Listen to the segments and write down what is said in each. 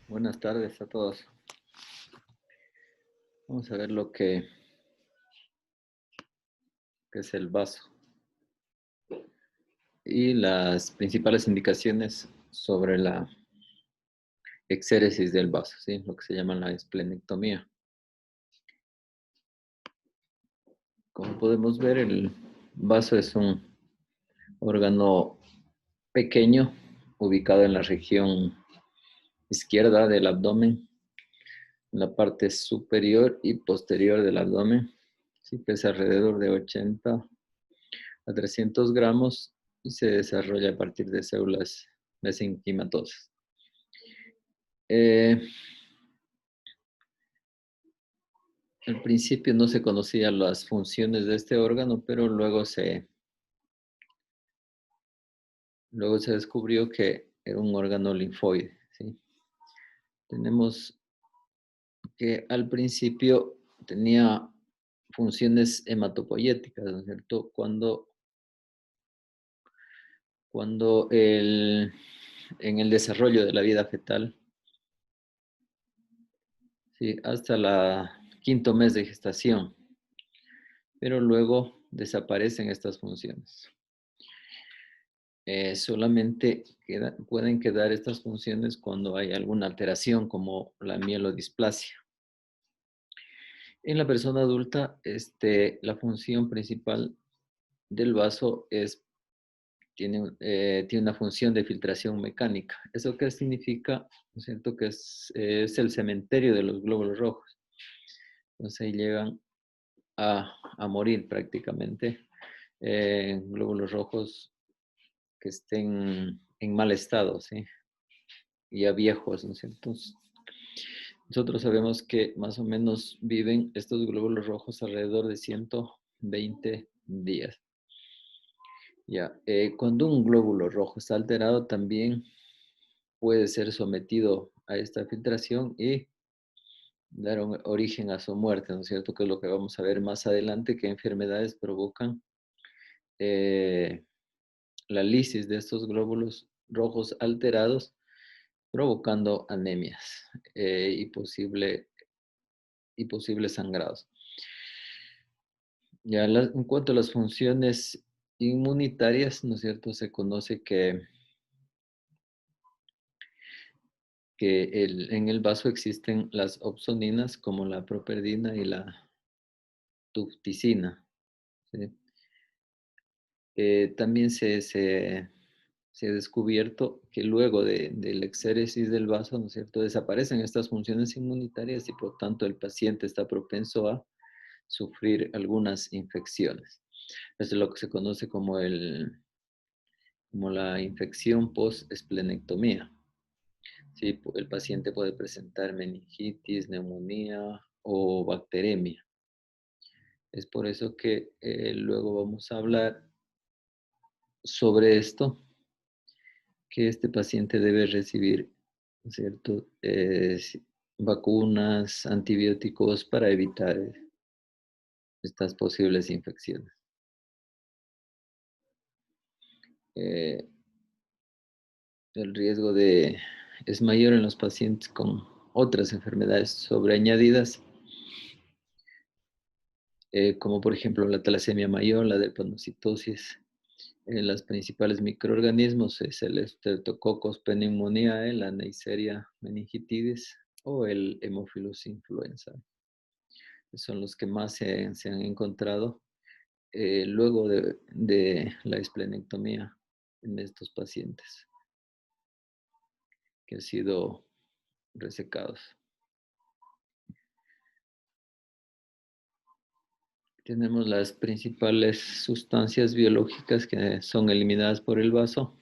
Buenas tardes a todos. Vamos a ver lo que es el vaso y las principales indicaciones sobre la exéresis del vaso, ¿sí? Lo que se llama la esplenectomía. Como podemos ver, el vaso es un órgano pequeño ubicado en la región izquierda del abdomen, en la parte superior y posterior del abdomen. Sí, pesa alrededor de 80 a 300 gramos y se desarrolla a partir de células mesenquimatosas. Al principio no se conocían las funciones de este órgano, pero luego se descubrió que era un órgano linfoide, ¿sí? Tenemos que al principio tenía funciones hematopoyéticas, ¿no es cierto? En el desarrollo de la vida fetal, ¿sí? Hasta el quinto mes de gestación, pero luego desaparecen estas funciones. Solamente pueden quedar estas funciones cuando hay alguna alteración como la mielodisplasia. En la persona adulta, la función principal del vaso tiene una función de filtración mecánica. ¿Eso qué significa? ¿No es cierto? Que es el cementerio de los glóbulos rojos. Entonces ahí llegan a morir prácticamente glóbulos rojos que estén en mal estado, ¿sí? Ya viejos, ¿no es cierto? Nosotros sabemos que más o menos viven estos glóbulos rojos alrededor de 120 días. Ya, cuando un glóbulo rojo está alterado, también puede ser sometido a esta filtración y dar origen a su muerte, ¿no es cierto? Que es lo que vamos a ver más adelante, que enfermedades provocan eh, la lisis de estos glóbulos rojos alterados, provocando anemias y posibles sangrados. Ya en cuanto a las funciones inmunitarias, ¿no es cierto? Se conoce que en el vaso existen las opsoninas como la properdina y la tufticina, ¿sí? También se ha descubierto que luego del exéresis del vaso, ¿no es cierto?, desaparecen estas funciones inmunitarias y por tanto el paciente está propenso a sufrir algunas infecciones. Esto es lo que se conoce como la infección post-esplenectomía. Sí, el paciente puede presentar meningitis, neumonía o bacteremia. Es por eso que luego vamos a hablar sobre esto, que este paciente debe recibir, ¿cierto? Vacunas, antibióticos para evitar estas posibles infecciones. Eh, el riesgo es mayor en los pacientes con otras enfermedades sobreañadidas, como por ejemplo la talasemia mayor, la drepanocytosis. Las principales microorganismos es el Streptococcus pneumoniae, la Neisseria meningitidis o el Haemophilus influenza. Son los que más se han encontrado luego de la esplenectomía en estos pacientes que han sido resecados. Tenemos las principales sustancias biológicas que son eliminadas por el vaso.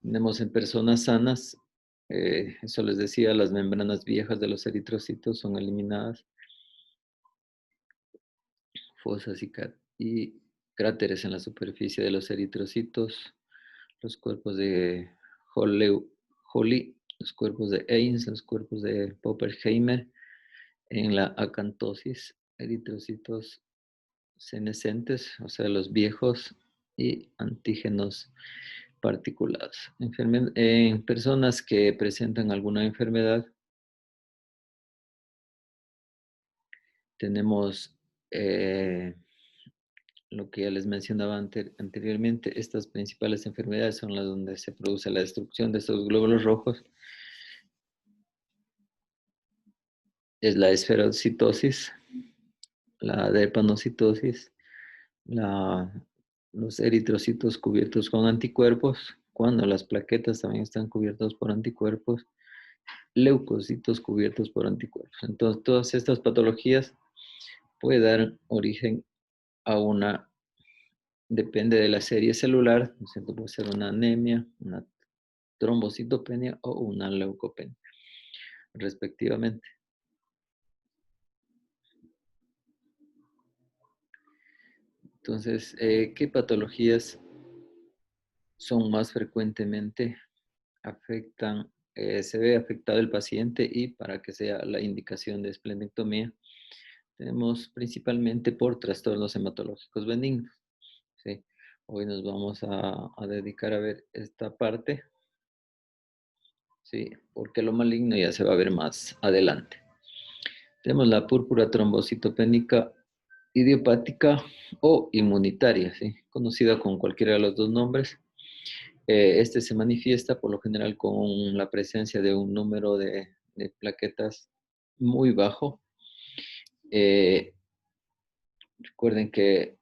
Tenemos en personas sanas, eso les decía, las membranas viejas de los eritrocitos son eliminadas, fosas y cráteres en la superficie de los eritrocitos, los cuerpos de Holly, los cuerpos de Ains, los cuerpos de Poppenheimer, en la acantosis, eritrocitos senescentes, o sea, los viejos, y antígenos particulados. En personas que presentan alguna enfermedad, tenemos lo que ya les mencionaba anteriormente. Estas principales enfermedades son las donde se produce la destrucción de estos glóbulos rojos. Es la esferocitosis, la drepanocitosis, los eritrocitos cubiertos con anticuerpos, cuando las plaquetas también están cubiertas por anticuerpos, leucocitos cubiertos por anticuerpos. Entonces, todas estas patologías pueden dar origen a una, depende de la serie celular, ¿no es cierto? Puede ser una anemia, una trombocitopenia o una leucopenia, respectivamente. Entonces, ¿qué patologías son más frecuentemente afectan, se ve afectado el paciente y para que sea la indicación de esplenectomía? Tenemos principalmente por trastornos hematológicos benignos. ¿Sí? Hoy nos vamos a dedicar a ver esta parte, ¿sí? Porque lo maligno ya se va a ver más adelante. Tenemos la púrpura trombocitopénica idiopática o inmunitaria, ¿sí? Conocida con cualquiera de los dos nombres. Este se manifiesta por lo general con la presencia de un número de plaquetas muy bajo. Recuerden que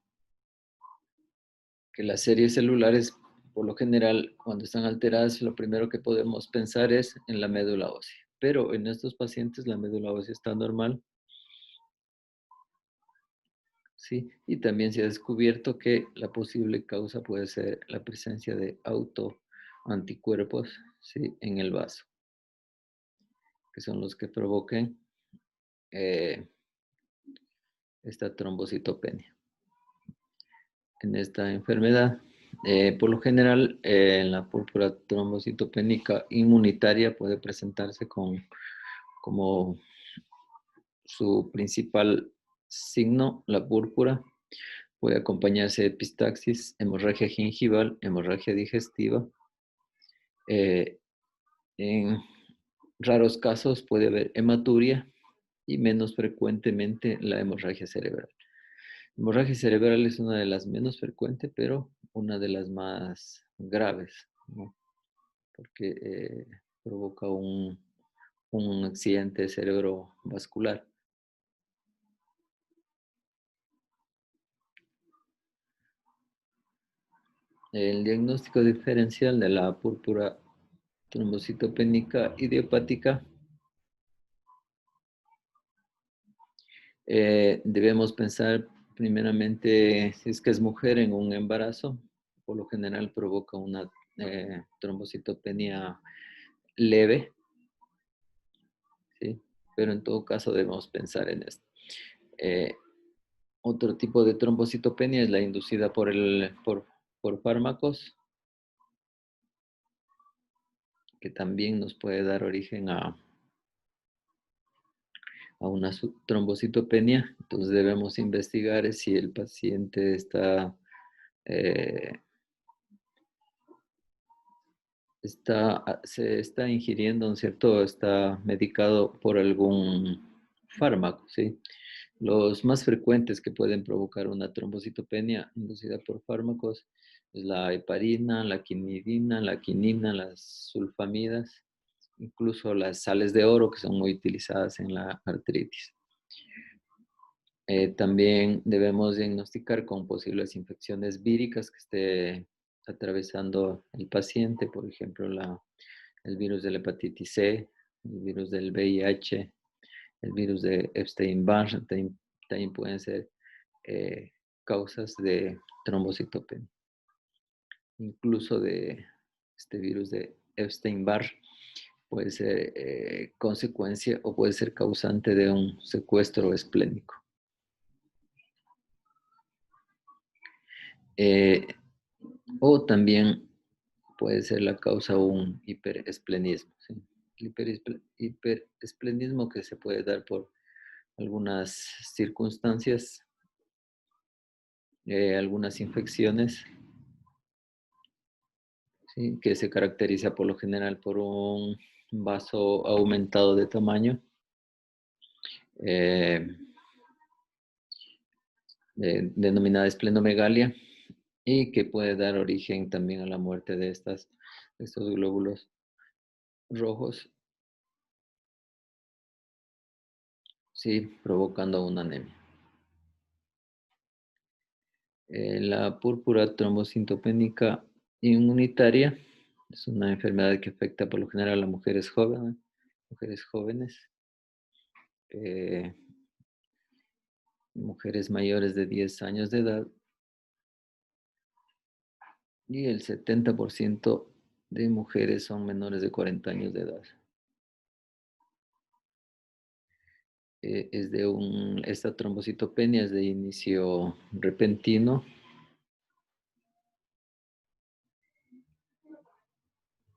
las series celulares, por lo general, cuando están alteradas, lo primero que podemos pensar es en la médula ósea. Pero en estos pacientes la médula ósea está normal, ¿sí? Y también se ha descubierto que la posible causa puede ser la presencia de autoanticuerpos, ¿sí? En el vaso, que son los que provoquen eh, esta trombocitopenia. En esta enfermedad, por lo general, en la púrpura trombocitopénica inmunitaria puede presentarse como su principal signo, la púrpura. Puede acompañarse de epistaxis, hemorragia gingival, hemorragia digestiva. En raros casos puede haber hematuria y menos frecuentemente la hemorragia cerebral. La hemorragia cerebral es una de las menos frecuentes, pero una de las más graves, ¿no? Porque provoca un accidente cerebrovascular. El diagnóstico diferencial de la púrpura trombocitopénica idiopática, debemos pensar primeramente si es que es mujer en un embarazo, por lo general provoca una trombocitopenia leve, ¿sí? Pero en todo caso debemos pensar en esto. Eh, Otro tipo de trombocitopenia es la inducida por fármacos, que también nos puede dar origen a una trombocitopenia. Entonces debemos investigar si el paciente eh, se está ingiriendo, ¿no es cierto? Está medicado por algún fármaco, ¿sí? Los más frecuentes que pueden provocar una trombocitopenia inducida por fármacos es la heparina, la quinidina, la quinina, las sulfamidas, incluso las sales de oro que son muy utilizadas en la artritis. También debemos diagnosticar con posibles infecciones víricas que esté atravesando el paciente, por ejemplo, el virus de la hepatitis C, el virus del VIH, el virus de Epstein-Barr, también pueden ser causas de trombocitopenia. Incluso de este virus de Epstein-Barr puede ser consecuencia o puede ser causante de un secuestro esplénico. O también puede ser la causa un hiperesplenismo, ¿sí? El hiperesplenismo que se puede dar por algunas circunstancias, algunas infecciones, ¿sí? Que se caracteriza por lo general por un vaso aumentado de tamaño, eh, denominada esplenomegalia, y que puede dar origen también a la muerte de estos glóbulos rojos, sí, provocando una anemia. La púrpura trombocitopénica inmunitaria es una enfermedad que afecta por lo general a mujeres jóvenes, eh, mujeres mayores de 10 años de edad, y el 70% de mujeres son menores de 40 años de edad. Esta trombocitopenia es de inicio repentino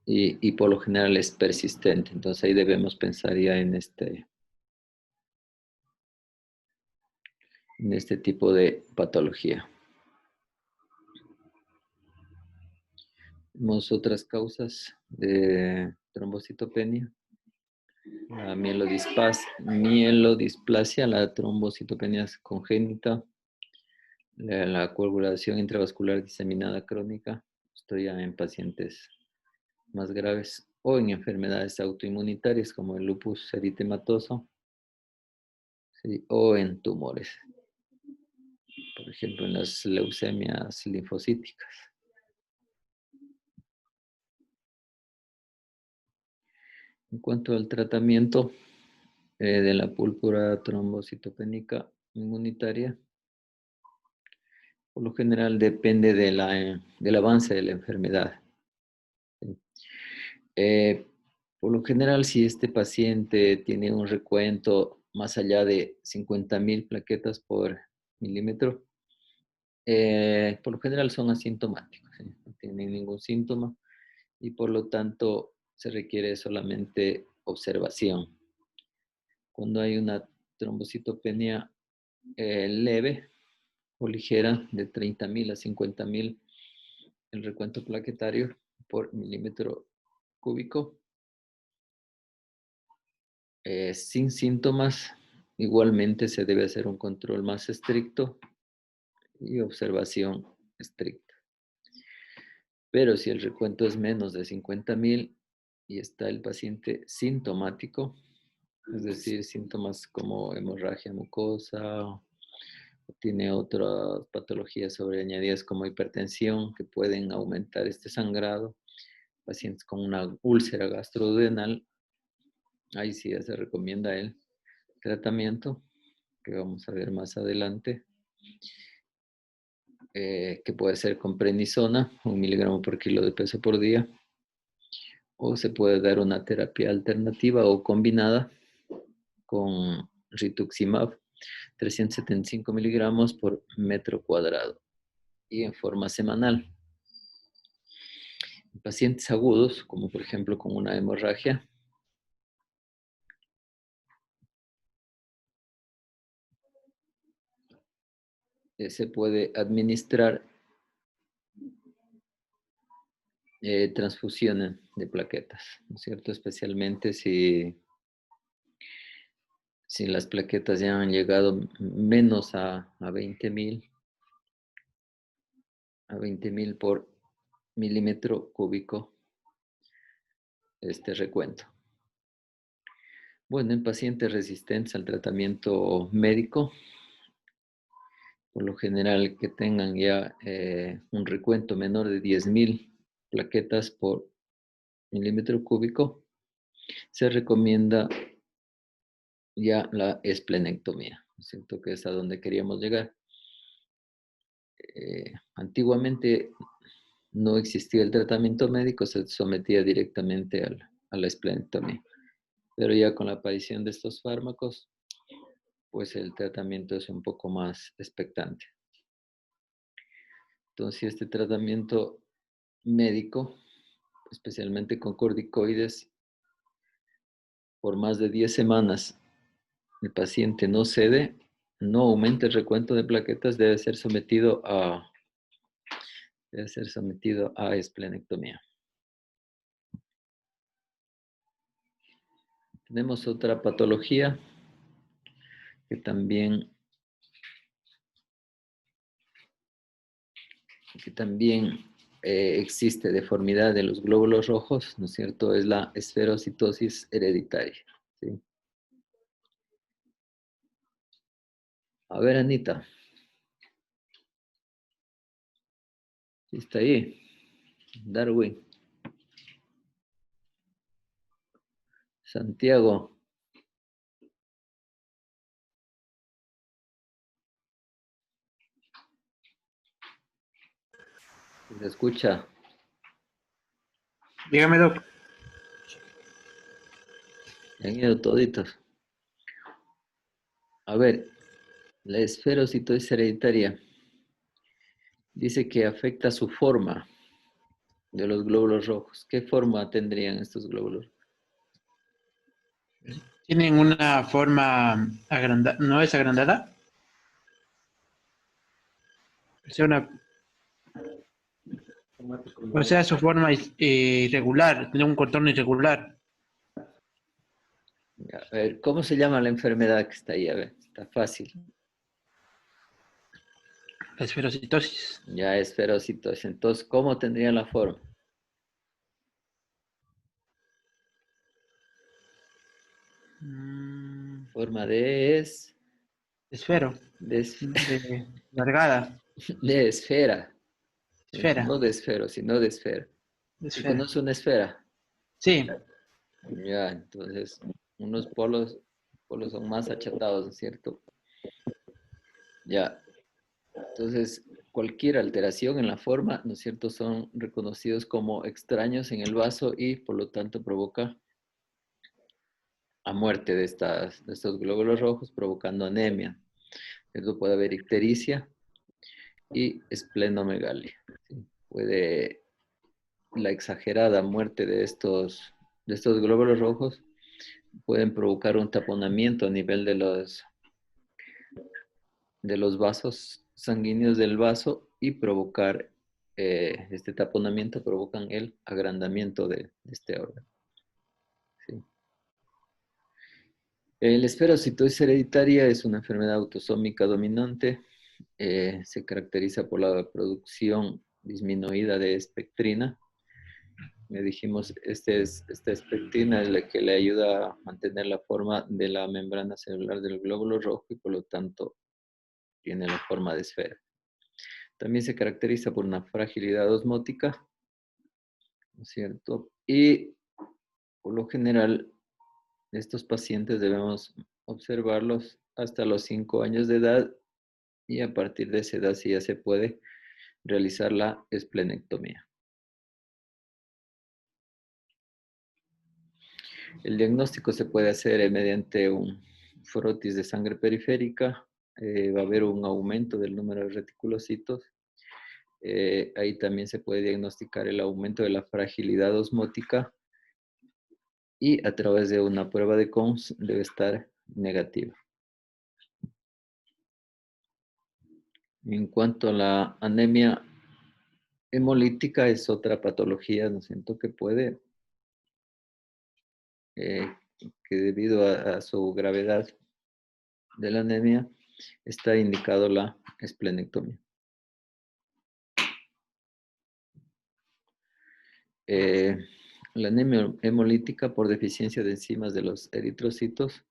y por lo general es persistente. Entonces ahí debemos pensar ya en este tipo de patología. Tenemos otras causas de trombocitopenia: la mielodisplasia, la trombocitopenia congénita, la coagulación intravascular diseminada crónica, esto ya en pacientes más graves, o en enfermedades autoinmunitarias como el lupus eritematoso, ¿sí? O en tumores, por ejemplo en las leucemias linfocíticas. En cuanto al tratamiento de la púrpura trombocitopénica inmunitaria, por lo general depende del avance de la enfermedad. Eh, por lo general, si este paciente tiene un recuento más allá de 50.000 plaquetas por milímetro, por lo general son asintomáticos, ¿sí? No tienen ningún síntoma y por lo tanto se requiere solamente observación. Cuando hay una trombocitopenia leve o ligera de 30.000 a 50.000 el recuento plaquetario por milímetro cúbico, sin síntomas, igualmente se debe hacer un control más estricto y observación estricta. Pero si el recuento es menos de 50.000 y está el paciente sintomático, es decir, síntomas como hemorragia mucosa, o tiene otras patologías sobreañadidas como hipertensión que pueden aumentar este sangrado, pacientes con una úlcera gastroduodenal, ahí sí ya se recomienda el tratamiento que vamos a ver más adelante, que puede ser con prednisona, 1 miligramo por kilo de peso por día, o se puede dar una terapia alternativa o combinada con rituximab, 375 miligramos por metro cuadrado y en forma semanal. En pacientes agudos, como por ejemplo con una hemorragia, se puede administrar transfusiones de plaquetas, ¿no es cierto? Especialmente si las plaquetas ya han llegado menos a 20.000 por milímetro cúbico este recuento. Bueno, en pacientes resistentes al tratamiento médico, por lo general que tengan ya un recuento menor de 10.000 plaquetas por milímetro cúbico, se recomienda ya la esplenectomía. Siento que es a donde queríamos llegar. Antiguamente no existía el tratamiento médico, se sometía directamente a la esplenectomía. Pero ya con la aparición de estos fármacos, pues el tratamiento es un poco más expectante. Entonces, este tratamiento médico, especialmente con corticoides, por más de 10 semanas, el paciente no cede, no aumenta el recuento de plaquetas, debe ser sometido a esplenectomía. Tenemos otra patología que también existe deformidad de los glóbulos rojos, ¿no es cierto? Es la esferocitosis hereditaria. ¿Sí? A ver, Anita, ¿sí está ahí? Darwin, Santiago, ¿se escucha? Dígame, Doc. Han ido toditos. A ver, la esferocitosis hereditaria dice que afecta su forma de los glóbulos rojos. ¿Qué forma tendrían estos glóbulos? Tienen una forma agrandada, ¿no es agrandada? O sea, su forma es irregular, tiene un contorno irregular. A ver, ¿cómo se llama la enfermedad que está ahí? A ver, está fácil. La esferocitosis. Ya es ferocitosis. Entonces, ¿cómo tendría la forma? Mm, Forma de esfero, de, es- de largada, de esfera. esfera, No de esfero, sino de esfera. de ¿Sí esfera. conoce una esfera? Sí, Ya, entonces, unos polos son más achatados, ¿no es cierto? Ya, entonces, cualquier alteración en la forma, ¿no es cierto?, son reconocidos como extraños en el vaso y por lo tanto provoca a muerte de estos glóbulos rojos, provocando anemia. Esto puede haber ictericia y esplenomegalia. ¿Sí? Puede la exagerada muerte de estos glóbulos rojos pueden provocar un taponamiento a nivel de los vasos sanguíneos del vaso y provocar este taponamiento provocan el agrandamiento de este órgano. ¿Sí? La esferocitosis hereditaria es una enfermedad autosómica dominante. Se caracteriza por la producción disminuida de espectrina. Le dijimos, esta espectrina es la que le ayuda a mantener la forma de la membrana celular del glóbulo rojo y por lo tanto tiene la forma de esfera. También se caracteriza por una fragilidad osmótica, ¿no es cierto? Y por lo general, estos pacientes debemos observarlos hasta los 5 años de edad y a partir de esa edad sí ya se puede realizar la esplenectomía. El diagnóstico se puede hacer mediante un frotis de sangre periférica. Va a haber un aumento del número de reticulocitos. Ahí también se puede diagnosticar el aumento de la fragilidad osmótica y a través de una prueba de Cons debe estar negativa. En cuanto a la anemia hemolítica, es otra patología, ¿no siento que puede, eh, que debido a su gravedad de la anemia, está indicado la esplenectomía. Eh, la anemia hemolítica por deficiencia de enzimas de los eritrocitos,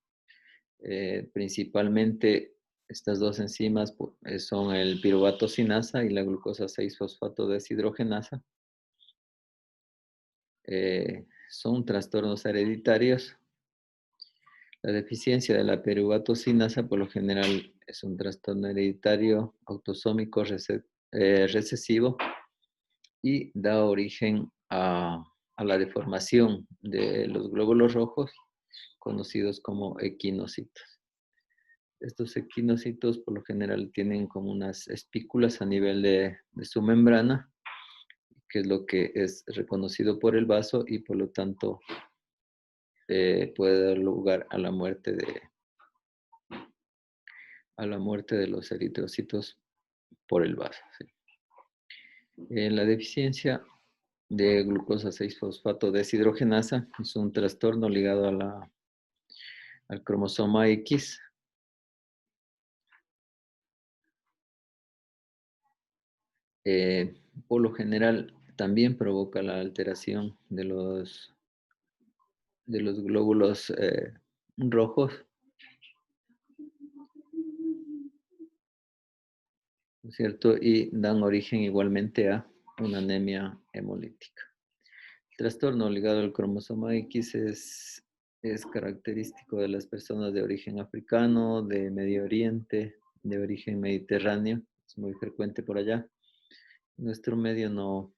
principalmente estas dos enzimas son el piruvato sinasa y la glucosa 6-fosfato deshidrogenasa. Son trastornos hereditarios. La deficiencia de la piruvato sinasa por lo general es un trastorno hereditario autosómico recesivo y da origen a la deformación de los glóbulos rojos conocidos como equinocitos. Estos equinocitos por lo general tienen como unas espículas a nivel de su membrana, que es lo que es reconocido por el vaso y por lo tanto puede dar lugar a la muerte de los eritrocitos por el vaso. ¿Sí? La deficiencia de glucosa 6-fosfato deshidrogenasa es un trastorno ligado a la al cromosoma X, por lo general también provoca la alteración de los glóbulos rojos, ¿no es cierto? Y dan origen igualmente a una anemia hemolítica. El trastorno ligado al cromosoma X es característico de las personas de origen africano, de Medio Oriente, de origen mediterráneo. Es muy frecuente por allá. En nuestro medio no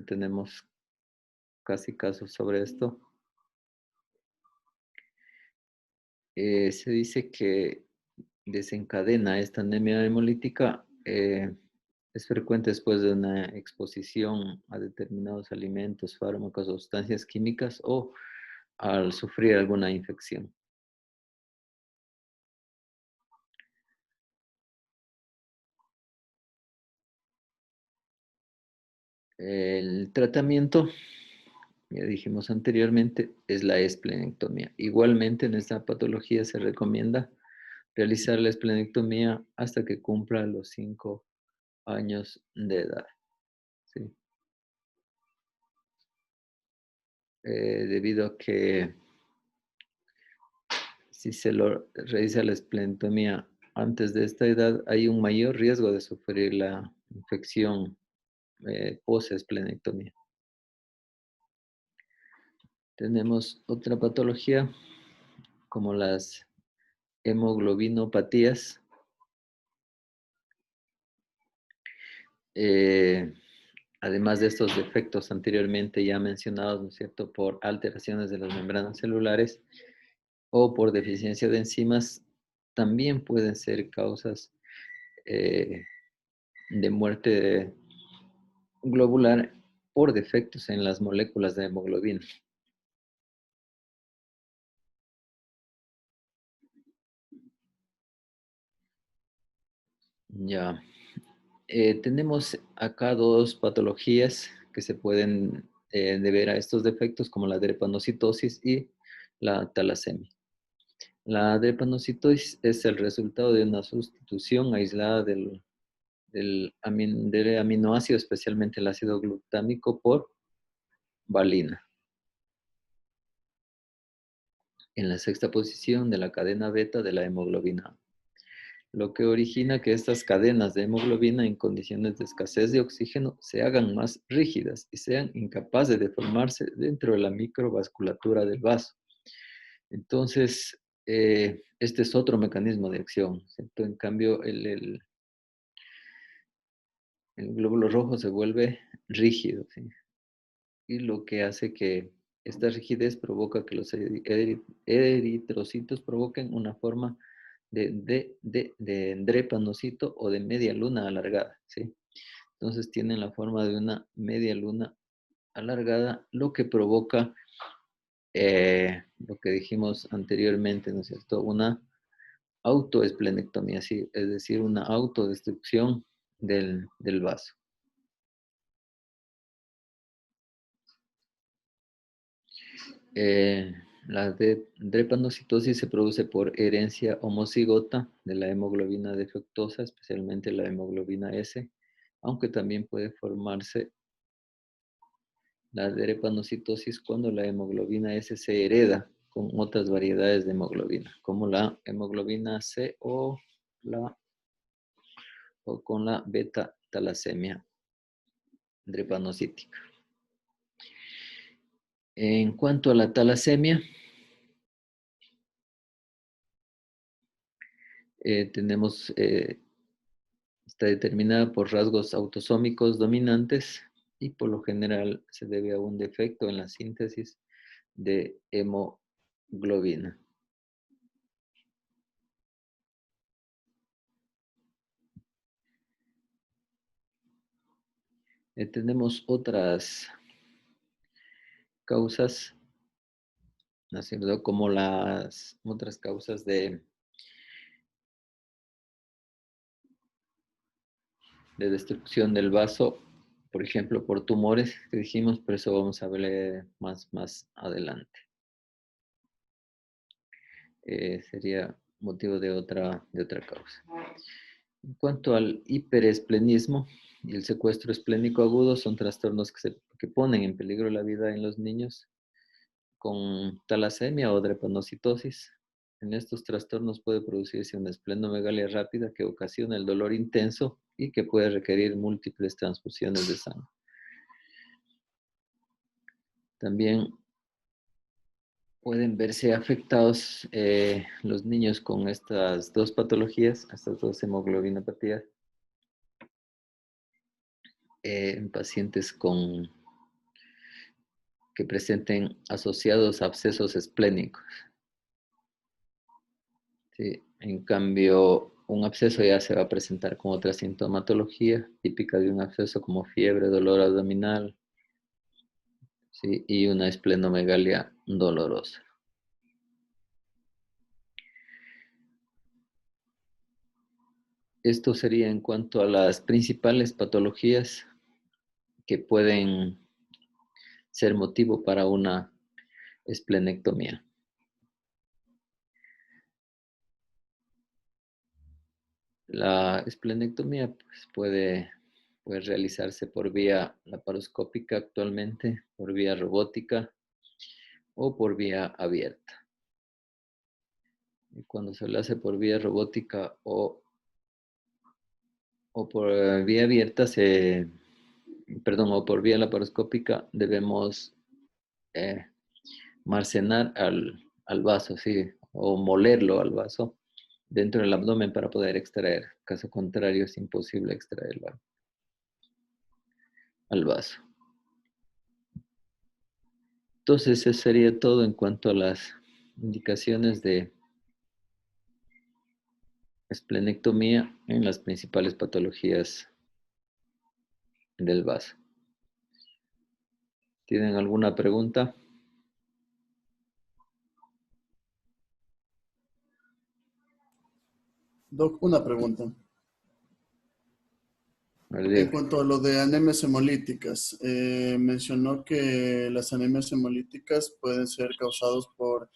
tenemos casi casos sobre esto. Se dice que desencadena esta anemia hemolítica es frecuente después de una exposición a determinados alimentos, fármacos o sustancias químicas o al sufrir alguna infección. El tratamiento, ya dijimos anteriormente, es la esplenectomía. Igualmente en esta patología se recomienda realizar la esplenectomía hasta que cumpla los 5 años de edad. ¿Sí? Debido a que si se lo realiza la esplenectomía antes de esta edad, hay un mayor riesgo de sufrir la infección post-esplenectomía. Tenemos otra patología como las hemoglobinopatías. Eh, además de estos defectos anteriormente ya mencionados, ¿no es cierto?, por alteraciones de las membranas celulares o por deficiencia de enzimas, también pueden ser causas eh, de muerte globular por defectos en las moléculas de hemoglobina. Ya. Tenemos acá dos patologías que se pueden deber a estos defectos, como la drepanocitosis y la talasemia. La drepanocitosis es el resultado de una sustitución aislada del aminoácido, especialmente el ácido glutámico, por valina, en la sexta posición de la cadena beta de la hemoglobina, lo que origina que estas cadenas de hemoglobina en condiciones de escasez de oxígeno se hagan más rígidas y sean incapaces de formarse dentro de la microvasculatura del vaso. Entonces, este es otro mecanismo de acción, ¿cierto? En cambio, el glóbulo rojo se vuelve rígido, ¿sí? Y lo que hace que esta rigidez provoca que los eritrocitos provoquen una forma de drepanocito o de media luna alargada, ¿sí? Entonces tienen la forma de una media luna alargada, lo que provoca lo que dijimos anteriormente, ¿no es cierto? Una autoesplenectomía, ¿sí? Es decir, una autodestrucción del vaso. La drepanocitosis se produce por herencia homocigota de la hemoglobina defectuosa, especialmente la hemoglobina S, aunque también puede formarse la drepanocitosis cuando la hemoglobina S se hereda con otras variedades de hemoglobina, como la hemoglobina C o con la beta talasemia drepanocítica. En cuanto a la talasemia, está determinada por rasgos autosómicos dominantes y por lo general se debe a un defecto en la síntesis de hemoglobina. Tenemos otras causas, ¿no es cierto?, como las otras causas de destrucción del vaso, por ejemplo, por tumores que dijimos, pero eso vamos a ver más adelante. sería motivo de otra causa. En cuanto al hiperesplenismo y el secuestro esplénico agudo, son trastornos que ponen en peligro la vida en los niños con talasemia o drepanocitosis. En estos trastornos puede producirse una esplenomegalia rápida que ocasiona el dolor intenso y que puede requerir múltiples transfusiones de sangre. También pueden verse afectados los niños con estas dos patologías, estas dos hemoglobinopatías, en pacientes que presenten asociados abscesos esplénicos. Sí, en cambio, un absceso ya se va a presentar con otra sintomatología típica de un absceso como fiebre, dolor abdominal, ¿sí? Y una esplenomegalia dolorosa. Esto sería en cuanto a las principales patologías que pueden ser motivo para una esplenectomía. La esplenectomía pues, puede realizarse por vía laparoscópica actualmente, por vía robótica o por vía abierta. Y cuando se lo hace por vía robótica o por vía abierta, o por vía laparoscópica, debemos marcenar al vaso, ¿sí? O molerlo al vaso dentro del abdomen para poder extraer. Caso contrario, es imposible extraerlo al vaso. Entonces, eso sería todo en cuanto a las indicaciones de esplenectomía en las principales patologías del vaso. ¿Tienen alguna pregunta? Doc, una pregunta. En Diego. cuanto a lo de anemias hemolíticas, mencionó que las anemias hemolíticas pueden ser causadas por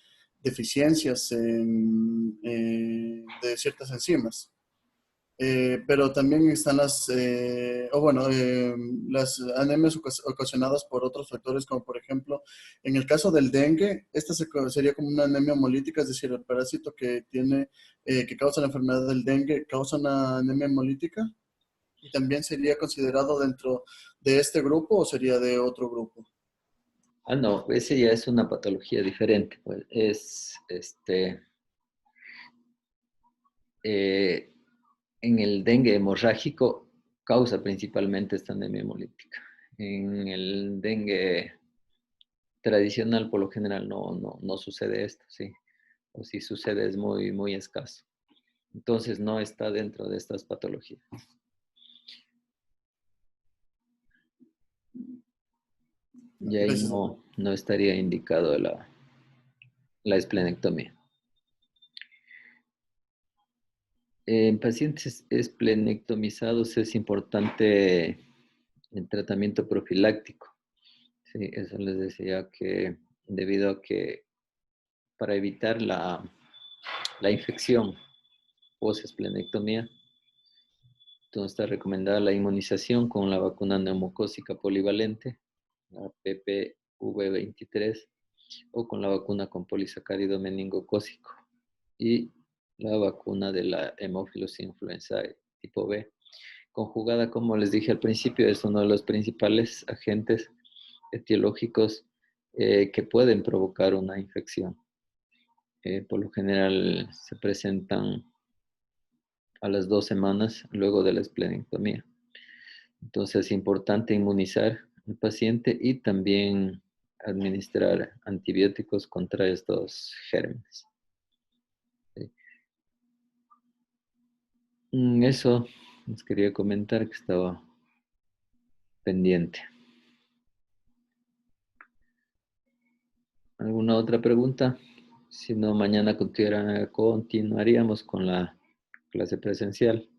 deficiencias de ciertas enzimas. Pero también están las anemias ocasionadas por otros factores, como por ejemplo, en el caso del dengue, esta sería como una anemia hemolítica, es decir, el parásito que causa la enfermedad del dengue causa una anemia hemolítica. ¿Y también sería considerado dentro de este grupo o sería de otro grupo? No, ese ya es una patología diferente. Pues eh, en el dengue hemorrágico causa principalmente esta anemia hemolítica. En el dengue tradicional, por lo general, no sucede esto, ¿sí? O si sucede es muy, muy escaso. Entonces, no está dentro de estas patologías. Y ahí Gracias. no estaría indicado la esplenectomía. En pacientes esplenectomizados es importante el tratamiento profiláctico. Sí, eso les decía que debido a que para evitar la infección post-esplenectomía, entonces está recomendada la inmunización con la vacuna neumocócica polivalente, la PPV23, o con la vacuna con polisacárido meningocócico y la vacuna de la Haemophilus influenzae tipo B. Conjugada, como les dije al principio, es uno de los principales agentes etiológicos que pueden provocar una infección. Por lo general se presentan a las 2 semanas luego de la esplenectomía. Entonces es importante inmunizar al paciente y también administrar antibióticos contra estos gérmenes. ¿Sí? Eso les quería comentar que estaba pendiente. ¿Alguna otra pregunta? Si no, mañana continuaríamos con la clase presencial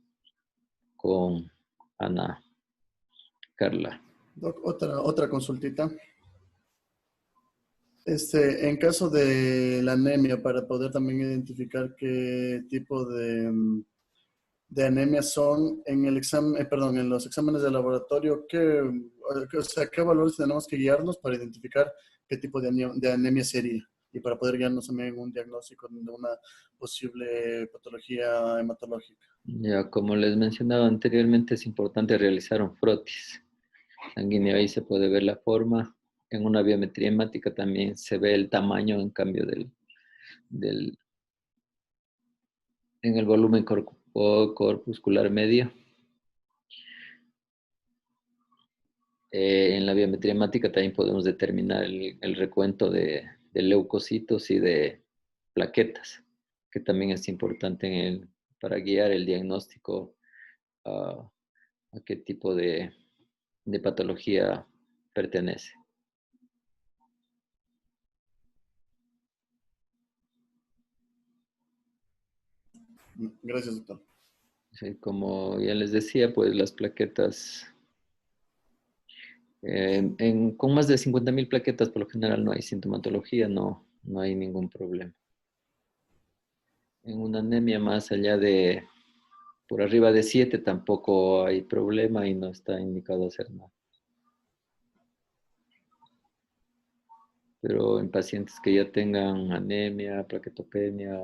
con Ana Carla. Doc, otra consultita. En caso de la anemia, para poder también identificar qué tipo de anemia son en el examen, perdón, en los exámenes de laboratorio, o sea, qué valores tenemos que guiarnos para identificar qué tipo de anemia sería y para poder guiarnos también en un diagnóstico de una posible patología hematológica. Ya, como les mencionaba anteriormente, es importante realizar un frotis sanguíneo. Ahí se puede ver la forma. En una biometría hemática también se ve el tamaño en cambio del, en el volumen corpuscular medio. En la biometría hemática también podemos determinar el recuento de leucocitos y de plaquetas, que también es importante para guiar el diagnóstico a, a qué tipo de patología pertenece. Gracias, doctor. Sí, como ya les decía, pues las plaquetas, con más de 50.000 plaquetas por lo general no hay sintomatología, no hay ningún problema. En una anemia más allá de, por arriba de 7 tampoco hay problema y no está indicado hacer nada. Pero en pacientes que ya tengan anemia, plaquetopenia,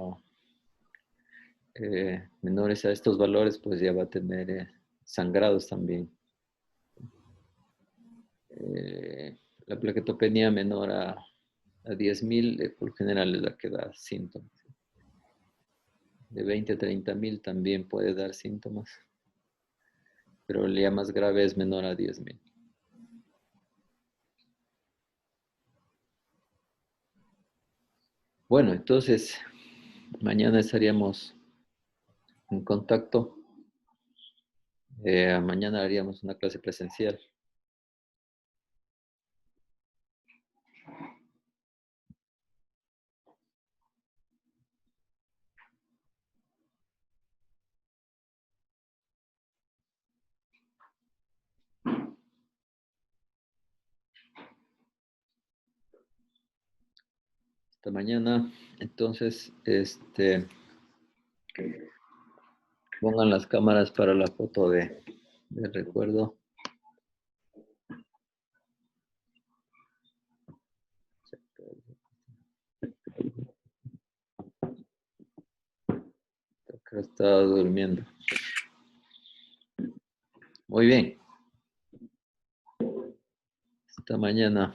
menores a estos valores, pues ya va a tener sangrados también. La plaquetopenia menor a 10.000, por lo general es la que da síntomas. De 20 a 30.000 también puede dar síntomas, pero el ya más grave es menor a 10.000. Bueno, entonces mañana estaríamos en contacto. Mañana haríamos una clase presencial. Hasta mañana. Entonces, pongan las cámaras para la foto de recuerdo. Creo que estaba durmiendo. Muy bien. Hasta mañana.